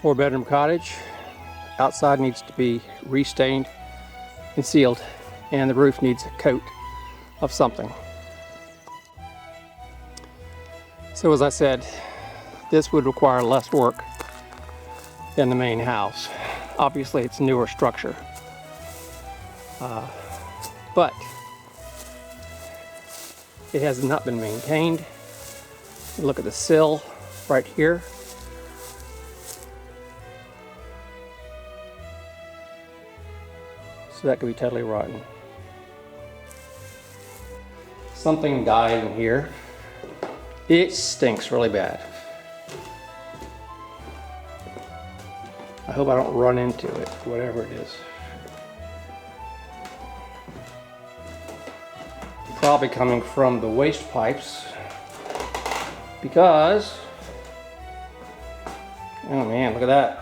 4-bedroom cottage. Outside needs to be restained and sealed, and the roof needs a coat of something. So as I said, this would require less work than the main house. Obviously it's a newer structure, but it has not been maintained. Look at the sill right here. So that could be totally rotten. Something died in here. It stinks really bad. I hope I don't run into it, whatever it is. Probably coming from the waste pipes, because, oh man, look at that.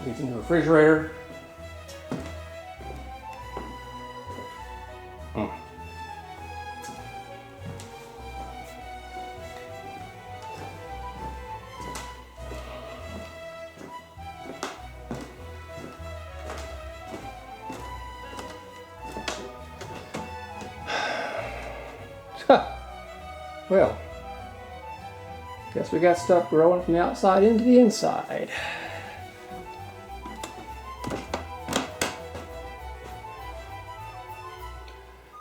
Leads into the refrigerator. Well, guess we got stuff growing from the outside into the inside.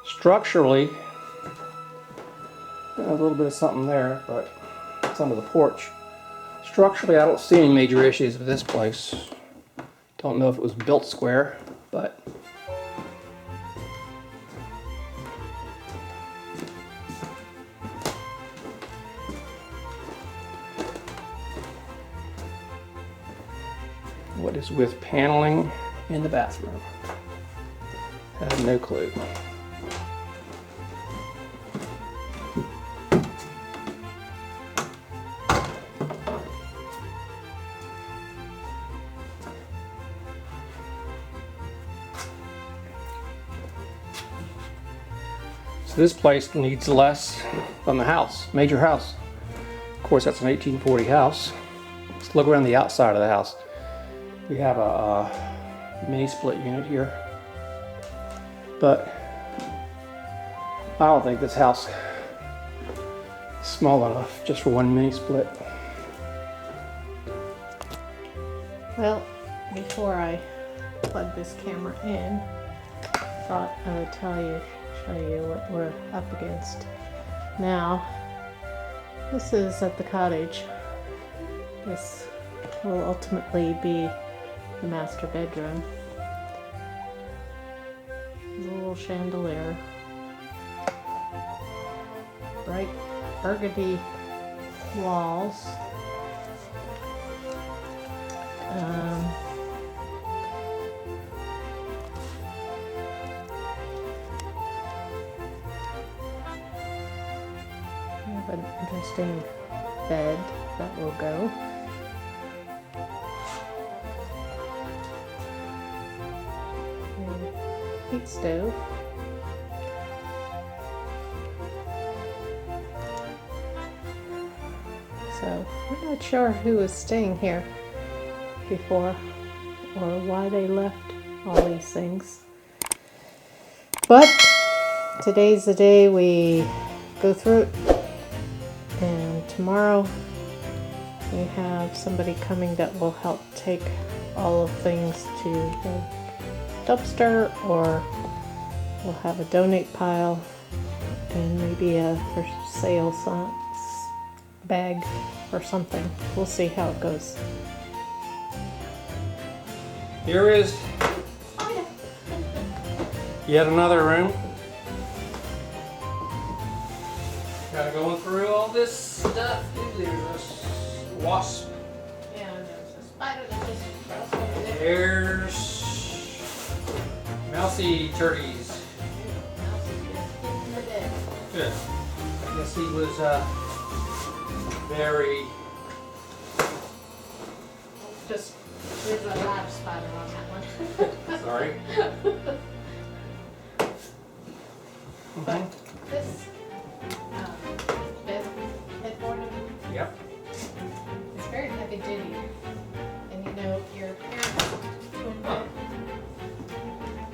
Structurally, a little bit of something there, but it's under the porch. Structurally, I don't see any major issues with this place. Don't know if it was built square, but what is with paneling in the bathroom? I have no clue. So this place needs less than the house, major house. Of course, that's an 1840 house. Let's look around the outside of the house. We have a mini split unit here, but I don't think this house is small enough just for one mini split. Well, before I plug this camera in, I thought I would show you what we're up against. Now, this is at the cottage. This will ultimately be the master bedroom. There's a little chandelier. Bright burgundy walls. We have an interesting bed that will go. Heat stove. So I'm not sure who was staying here before or why they left all these things. But today's the day we go through it, and tomorrow we have somebody coming that will help take all of things to the dumpster, or we'll have a donate pile and maybe a for sale bag or something. We'll see how it goes. Here is yet another room. Gotta go through all this stuff. There's a wasp. Yeah, there's a spider that just crossed over there. There's mousy turkeys. Good. I guess he was very... Just, there's a live spider on that one. Sorry. But this headboard, Yep.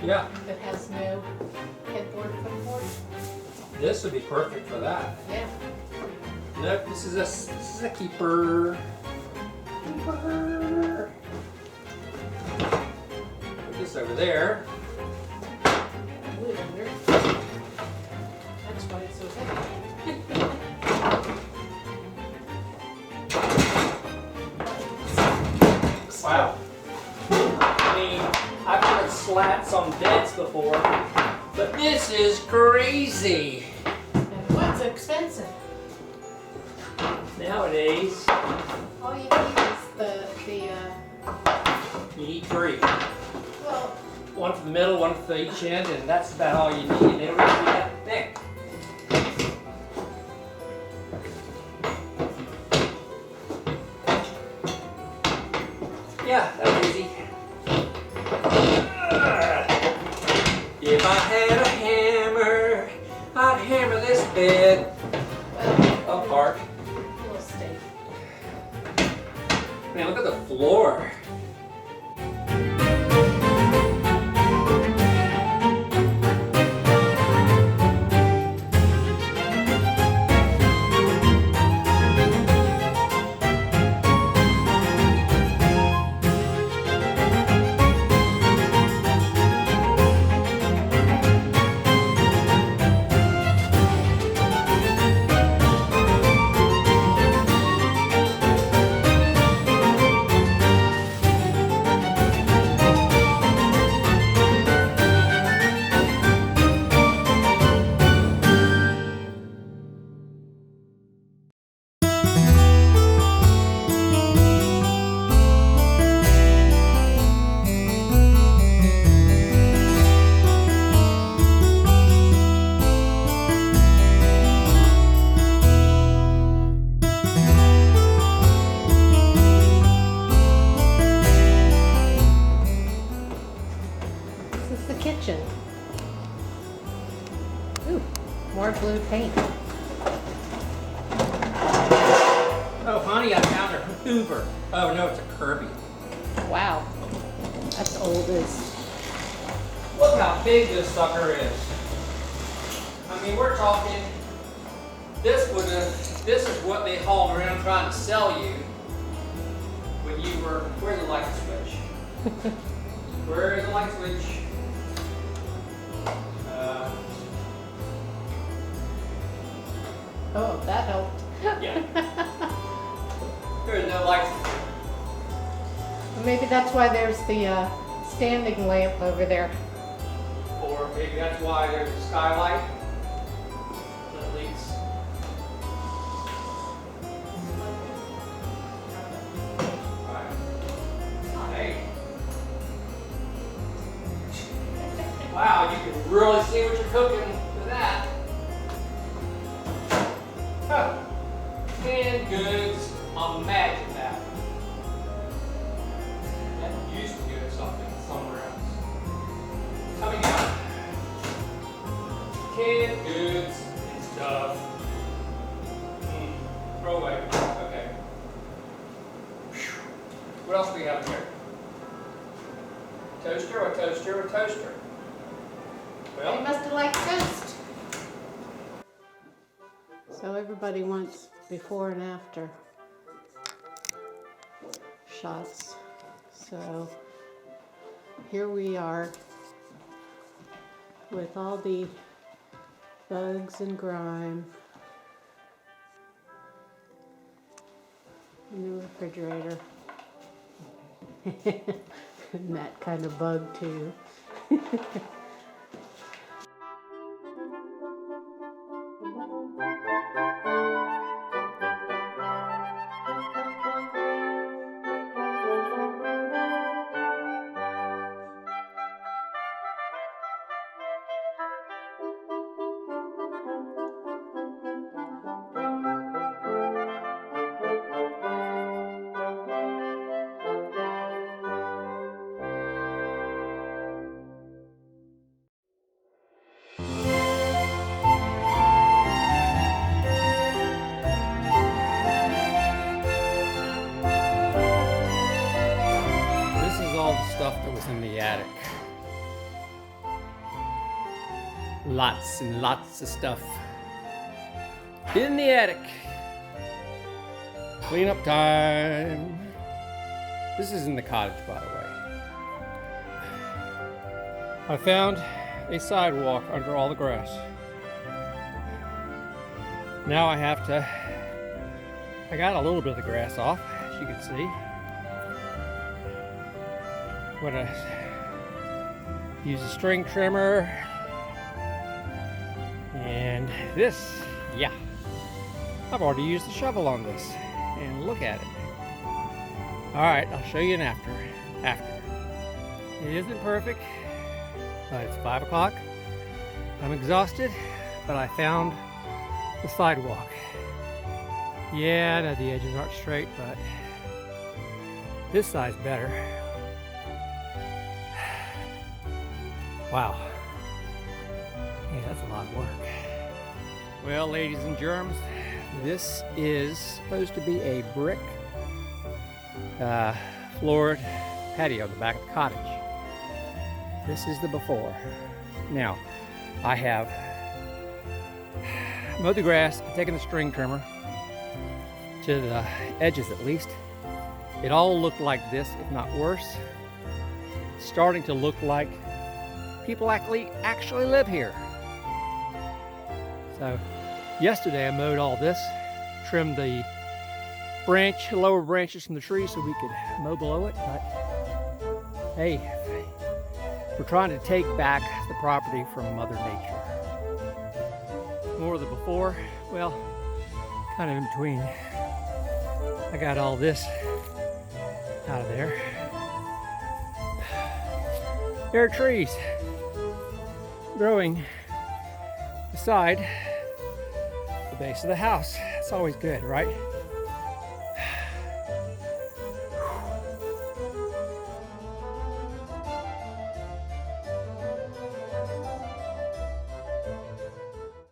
Yeah. that has no headboard footboard. This would be perfect for that. Yeah. Nope, this is a keeper. Keeper. Put this over there. Wood under. That's why it's so heavy. Wow. I mean, I've put slats on beds before, but this is crazy. And what's expensive? Nowadays, All you need is you need 3. well, One for the middle, one for each end, and that's about all you need. And they don't have to be that thick. Yeah, that was easy. If I had a hammer, I'd hammer this bed well, apart. we'll stay. Man, look at the floor. This is the kitchen. Ooh, more blue paint. Oh, honey, I found a Hoover. Oh, no, it's a Kirby. Wow, that's old as. Look how big this sucker is. I mean, we're talking, this is what they hauled around trying to sell you when you were, where's the light switch? Where is the light switch? Oh, that helped. Yeah. There's no light switch. Maybe that's why there's the standing lamp over there. Or maybe that's why there's a skylight that leads. Right. Hey. Wow, you can really see what you're cooking with that. Huh. Canned goods, imagine that. That used to go something somewhere else. Coming out. Canned goods and stuff. Throw away. Okay. What else do we have here? Toaster, a toaster, a toaster. They Well, must have liked toast. So everybody wants before and after shots. So here we are with all the bugs and grime in the refrigerator. And that kind of bug too. Lots and lots of stuff in the attic. Cleanup time. This is in the cottage, by the way. I found a sidewalk under all the grass. Now I got a little bit of the grass off, as you can see. I'm gonna use a string trimmer. And this, yeah. I've already used the shovel on this. And look at it. Alright, I'll show you an after. It isn't perfect, but it's 5 o'clock. I'm exhausted, but I found the sidewalk. Yeah, I know the edges aren't straight, but this side's better. Wow. Yeah, that's a lot of work. Well, ladies and germs, this is supposed to be a brick floored patio in the back of the cottage. This is the before. Now, I have mowed the grass, taken the string trimmer to the edges at least. It all looked like this, if not worse. It's starting to look like people actually live here. So, yesterday I mowed all this, trimmed the lower branches from the tree so we could mow below it, but hey, we're trying to take back the property from Mother Nature. More of the before, well, kind of in between. I got all this out of there. There are trees growing beside the base of the house. It's always good, right?